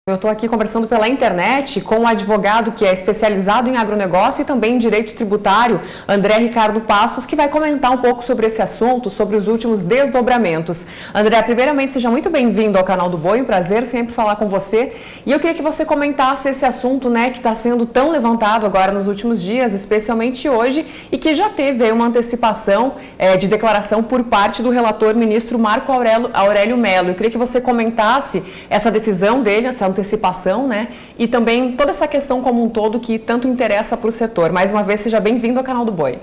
Eu estou aqui conversando pela internet com um advogado que é especializado em agronegócio e também em direito tributário, André Ricardo Passos, que vai comentar um pouco sobre esse assunto, sobre os últimos desdobramentos. André, primeiramente, seja muito bem-vindo ao canal do Boi, um prazer sempre falar com você. E eu queria que você comentasse esse assunto, que está sendo tão levantado agora nos últimos dias, especialmente hoje, e que já teve aí uma antecipação de declaração por parte do relator ministro Marco Aurélio Mello. Eu queria que você comentasse essa decisão dele, essa antecipação, e também toda essa questão como um todo que tanto interessa para o setor. Mais uma vez, seja bem-vindo ao canal do Boi.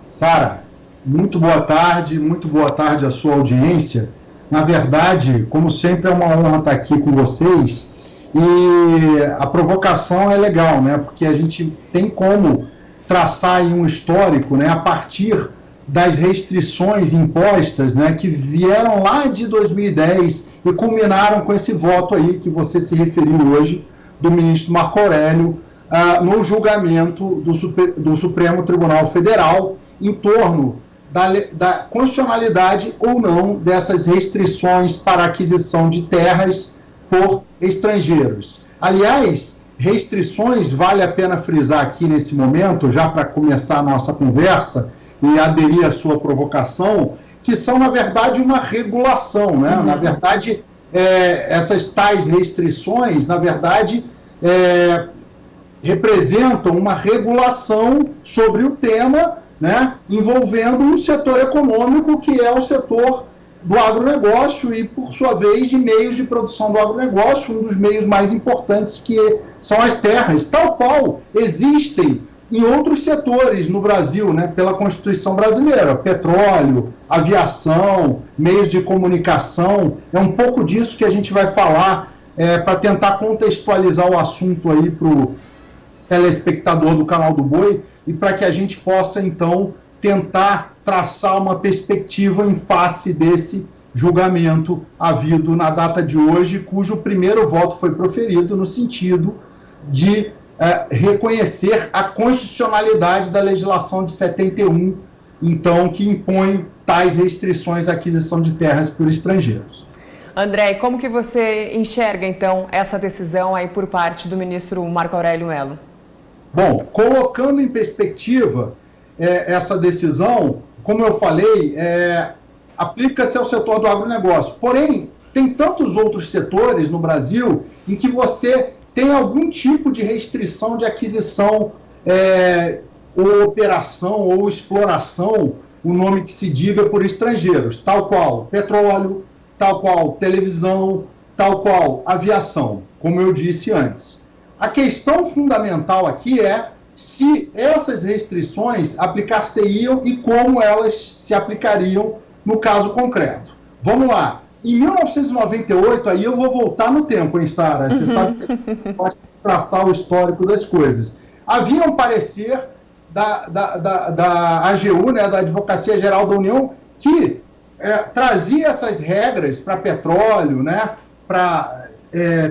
Sara, muito boa tarde à sua audiência. Na verdade, como sempre, é uma honra estar aqui com vocês e a provocação é legal, porque a gente tem como traçar aí um histórico, a partir das restrições impostas, que vieram lá de 2010 e culminaram com esse voto aí que você se referiu hoje, do ministro Marco Aurélio, no julgamento do Supremo Tribunal Federal em torno da constitucionalidade ou não dessas restrições para aquisição de terras por estrangeiros. Aliás, restrições, vale a pena frisar aqui nesse momento, já para começar a nossa conversa e aderir à sua provocação, que são, na verdade, uma regulação, Na verdade, essas tais restrições, na verdade, representam uma regulação sobre o tema, envolvendo um setor econômico que é o setor do agronegócio e, por sua vez, de meios de produção do agronegócio, um dos meios mais importantes que são as terras, tal qual existem em outros setores no Brasil, pela Constituição brasileira, petróleo, aviação, meios de comunicação, é um pouco disso que a gente vai falar para tentar contextualizar o assunto aí para o telespectador do canal do Boi e para que a gente possa, então, tentar traçar uma perspectiva em face desse julgamento havido na data de hoje, cujo primeiro voto foi proferido no sentido de reconhecer a constitucionalidade da legislação de 71, então, que impõe tais restrições à aquisição de terras por estrangeiros. André, como que você enxerga, então, essa decisão aí por parte do ministro Marco Aurélio Mello? Bom, colocando em perspectiva essa decisão, como eu falei, aplica-se ao setor do agronegócio. Porém, tem tantos outros setores no Brasil em que você tem algum tipo de restrição de aquisição, ou operação, ou exploração, o nome que se diga, por estrangeiros, tal qual petróleo, tal qual televisão, tal qual aviação, como eu disse antes. A questão fundamental aqui é se essas restrições aplicar-se-iam e como elas se aplicariam no caso concreto. Vamos lá. Em 1998, aí eu vou voltar no tempo, hein, Sara? Você sabe que eu gosto de traçar o histórico das coisas. Havia um parecer da AGU, da Advocacia Geral da União, que trazia essas regras para petróleo, para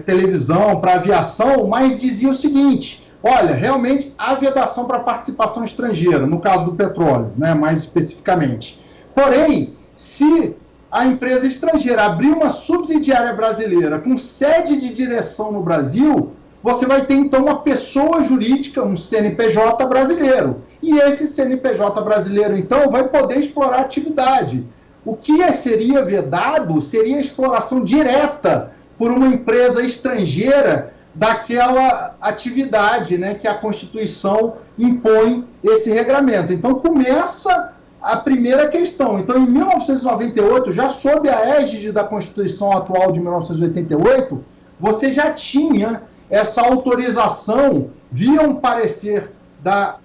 televisão, para aviação, mas dizia o seguinte: olha, realmente há vedação para participação estrangeira, no caso do petróleo, mais especificamente. Porém, se a empresa estrangeira abrir uma subsidiária brasileira com sede de direção no Brasil, você vai ter, então, uma pessoa jurídica, um CNPJ brasileiro. E esse CNPJ brasileiro, então, vai poder explorar a atividade. O que seria vedado seria a exploração direta por uma empresa estrangeira daquela atividade, que a Constituição impõe esse regramento. Então, começa a primeira questão. Então, em 1998, já sob a égide da Constituição atual de 1988, você já tinha essa autorização via um parecer da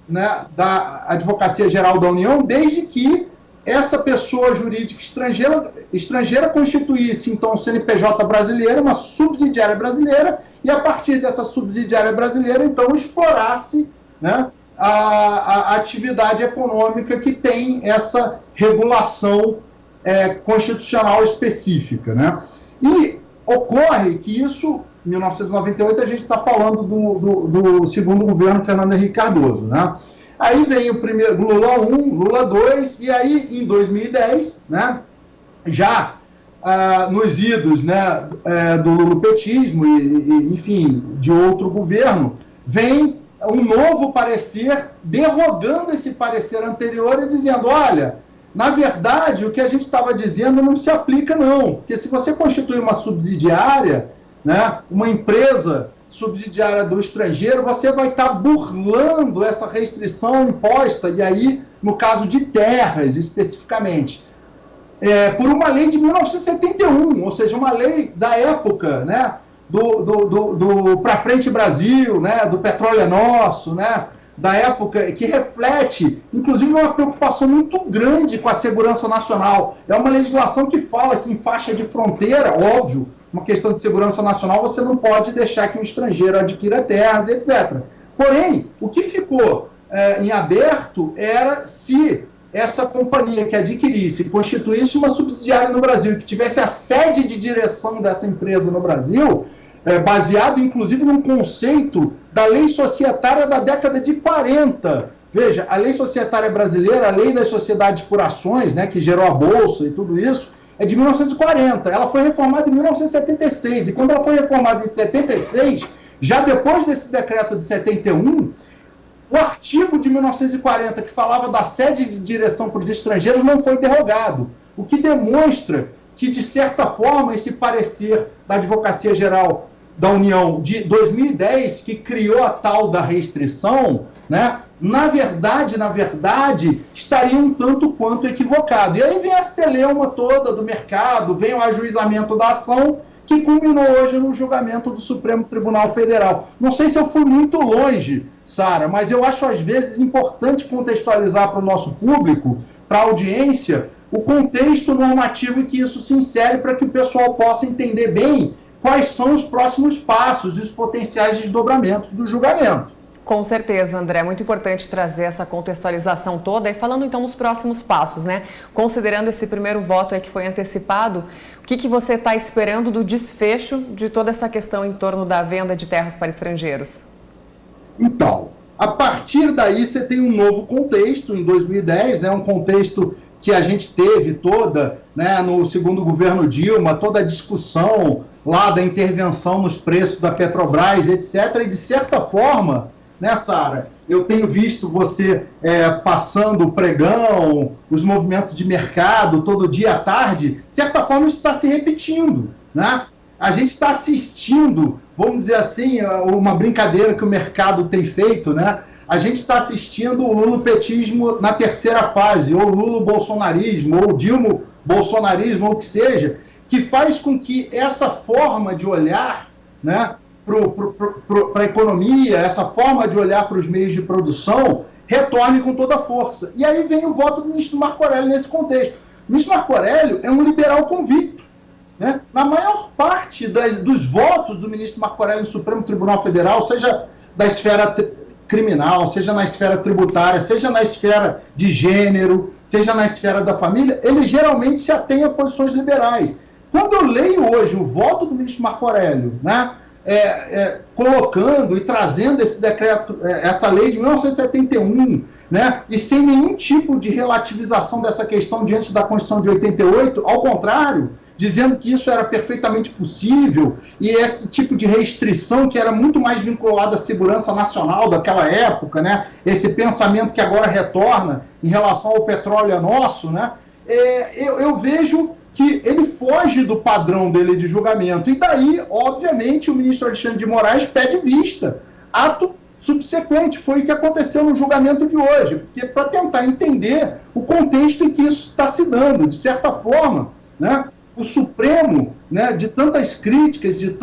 Advocacia Geral da União, desde que essa pessoa jurídica estrangeira constituísse, então, um CNPJ brasileiro, uma subsidiária brasileira, e a partir dessa subsidiária brasileira, então, explorasse a atividade econômica que tem essa regulação constitucional específica. E ocorre que isso, em 1998, a gente está falando do segundo governo Fernando Henrique Cardoso. Aí vem o primeiro Lula 1, Lula 2, e aí, em 2010, já nos idos, né, do lulopetismo enfim, de outro governo, vem um novo parecer derrogando esse parecer anterior e dizendo, olha, na verdade, o que a gente estava dizendo não se aplica não, porque se você constitui uma subsidiária, né, uma empresa subsidiária do estrangeiro, você vai estar burlando essa restrição imposta, e aí, no caso de terras, especificamente, por uma lei de 1971, ou seja, uma lei da época, né, do Pra Frente Brasil, né, do Petróleo é Nosso, né, da época, que reflete, inclusive, uma preocupação muito grande com a segurança nacional. É uma legislação que fala que em faixa de fronteira, óbvio, uma questão de segurança nacional, você não pode deixar que um estrangeiro adquira terras, etc. Porém, o que ficou em aberto era se essa companhia que adquirisse e constituísse uma subsidiária no Brasil e que tivesse a sede de direção dessa empresa no Brasil, baseado inclusive num conceito da lei societária da década de 40. Veja, a lei societária brasileira, a lei das sociedades por ações, né, que gerou a Bolsa e tudo isso, é de 1940. Ela foi reformada em 1976. E quando ela foi reformada em 76, já depois desse decreto de 71, o artigo de 1940 que falava da sede de direção para os estrangeiros não foi derrogado, o que demonstra que, de certa forma, esse parecer da Advocacia Geral da União de 2010, que criou a tal da restrição, né, na verdade, estaria um tanto quanto equivocado. E aí vem a celeuma toda do mercado, vem o ajuizamento da ação, que culminou hoje no julgamento do Supremo Tribunal Federal. Não sei se eu fui muito longe, Sara, mas eu acho às vezes importante contextualizar para o nosso público, para a audiência, o contexto normativo em que isso se insere para que o pessoal possa entender bem quais são os próximos passos e os potenciais desdobramentos do julgamento. Com certeza, André, é muito importante trazer essa contextualização toda. E falando então nos próximos passos, né? Considerando esse primeiro voto aí que foi antecipado, o que você está esperando do desfecho de toda essa questão em torno da venda de terras para estrangeiros? Então, a partir daí você tem um novo contexto, em 2010, né, um contexto que a gente teve toda, né, no segundo governo Dilma, toda a discussão lá da intervenção nos preços da Petrobras, etc. E, de certa forma, né, Sara, eu tenho visto você passando o pregão, os movimentos de mercado, todo dia à tarde, de certa forma isso está se repetindo, né? A gente está assistindo, vamos dizer assim, uma brincadeira que o mercado tem feito, né? A gente está assistindo o lulopetismo na terceira fase, ou lulo-bolsonarismo, ou Dilma-bolsonarismo, ou o que seja, que faz com que essa forma de olhar, né, para a economia, essa forma de olhar para os meios de produção, retorne com toda a força. E aí vem o voto do ministro Marco Aurélio nesse contexto. O ministro Marco Aurélio é um liberal convicto, né? Na maior parte dos votos do ministro Marco Aurélio no Supremo Tribunal Federal, seja da esfera criminal, seja na esfera tributária, seja na esfera de gênero, seja na esfera da família, ele geralmente se atém a posições liberais. Quando eu leio hoje o voto do ministro Marco Aurélio, né, colocando e trazendo esse decreto, essa lei de 1971, né, e sem nenhum tipo de relativização dessa questão diante da Constituição de 88, ao contrário, dizendo que isso era perfeitamente possível, e esse tipo de restrição que era muito mais vinculada à segurança nacional daquela época, né, esse pensamento que agora retorna em relação ao petróleo é nosso, né, eu vejo que ele foge do padrão dele de julgamento. E daí, obviamente, o ministro Alexandre de Moraes pede vista. Ato subsequente, foi o que aconteceu no julgamento de hoje, porque para tentar entender o contexto em que isso está se dando. De certa forma, né, o Supremo, né, de tantas críticas, de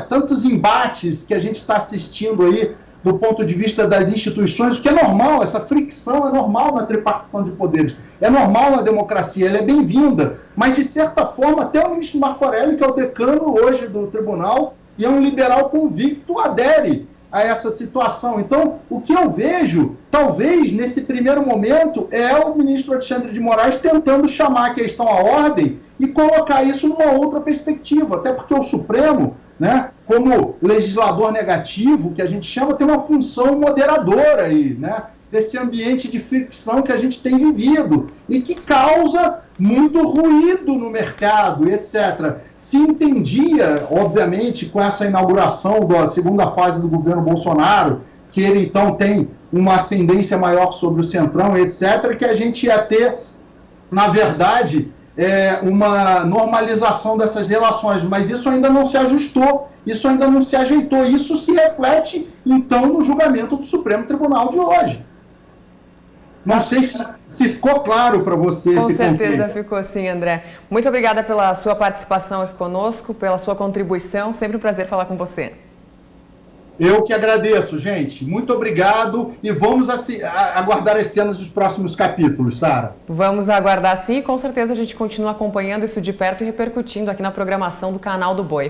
tantos embates que a gente está assistindo aí do ponto de vista das instituições, o que é normal, essa fricção é normal na tripartição de poderes, é normal na democracia, ela é bem-vinda, mas de certa forma até o ministro Marco Aurélio, que é o decano hoje do tribunal, e é um liberal convicto, adere a essa situação. Então, o que eu vejo, talvez, nesse primeiro momento, é o ministro Alexandre de Moraes tentando chamar a questão à ordem e colocar isso numa outra perspectiva, até porque o Supremo, né, como legislador negativo, que a gente chama, tem uma função moderadora aí, né, desse ambiente de fricção que a gente tem vivido e que causa muito ruído no mercado, etc. Se entendia, obviamente, com essa inauguração da segunda fase do governo Bolsonaro, que ele então tem uma ascendência maior sobre o Centrão, etc., que a gente ia ter, na verdade, uma normalização dessas relações, mas isso ainda não se ajustou, isso ainda não se ajeitou, isso se reflete, então, no julgamento do Supremo Tribunal de hoje. Não sei se ficou claro para você. Com certeza ficou sim, André. Muito obrigada pela sua participação aqui conosco, pela sua contribuição, sempre um prazer falar com você. Eu que agradeço, gente. Muito obrigado e vamos aguardar as cenas dos próximos capítulos, Sara. Vamos aguardar sim e com certeza a gente continua acompanhando isso de perto e repercutindo aqui na programação do Canal do Boi.